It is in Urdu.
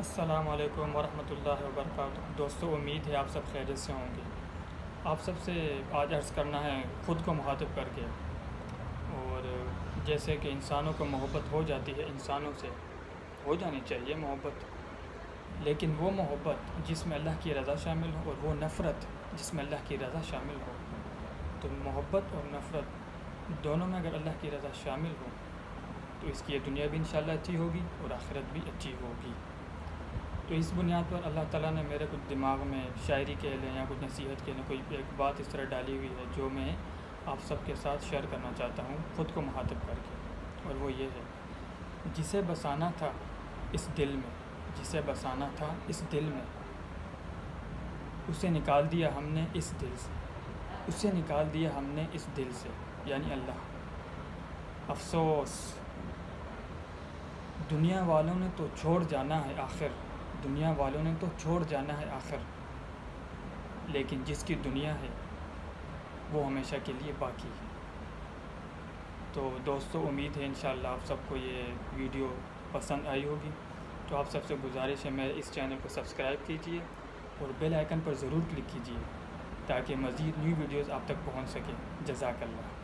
السلام علیکم ورحمۃ اللہ وبرکاتہ۔ دوستو، امید ہے آپ سب خیریت سے ہوں گے۔ آپ سب سے آج عرض کرنا ہے خود کو مخاطب کر کے، اور جیسے کہ انسانوں کو محبت ہو جاتی ہے، انسانوں سے ہو جانی چاہیے محبت، لیکن وہ محبت جس میں اللہ کی رضا شامل ہو، اور وہ نفرت جس میں اللہ کی رضا شامل ہو۔ تو محبت اور نفرت دونوں میں اگر اللہ کی رضا شامل ہو تو اس کی یہ دنیا بھی انشاءاللہ اچھی ہوگی اور آخرت بھی اچھی ہوگی۔ تو اس بنیاد پر اللہ تعالیٰ نے میرے کچھ دماغ میں شاعری کہہ لیں یا کچھ نصیحت کہہ لیں، کوئی ایک بات اس طرح ڈالی ہوئی ہے جو میں آپ سب کے ساتھ شیئر کرنا چاہتا ہوں خود کو مخاطب کر کے، اور وہ یہ ہے: جسے بسانا تھا اس دل میں، جسے بسانا تھا اس دل میں، اسے نکال دیا ہم نے اس دل سے، اسے نکال دیا ہم نے اس دل سے، یعنی اللہ۔ افسوس، دنیا والوں نے تو چھوڑ جانا ہے آخر، دنیا والوں نے تو چھوڑ جانا ہے آخر، لیکن جس کی دنیا ہے وہ ہمیشہ کے لیے باقی ہے۔ تو دوستو، امید ہے انشاءاللہ آپ سب کو یہ ویڈیو پسند آئی ہوگی۔ تو آپ سب سے گزارش ہے میرے اس چینل کو سبسکرائب کیجئے اور بیل آئیکن پر ضرور کلک کیجئے تاکہ مزید نیو ویڈیوز آپ تک پہنچ سکیں۔ جزاک اللہ۔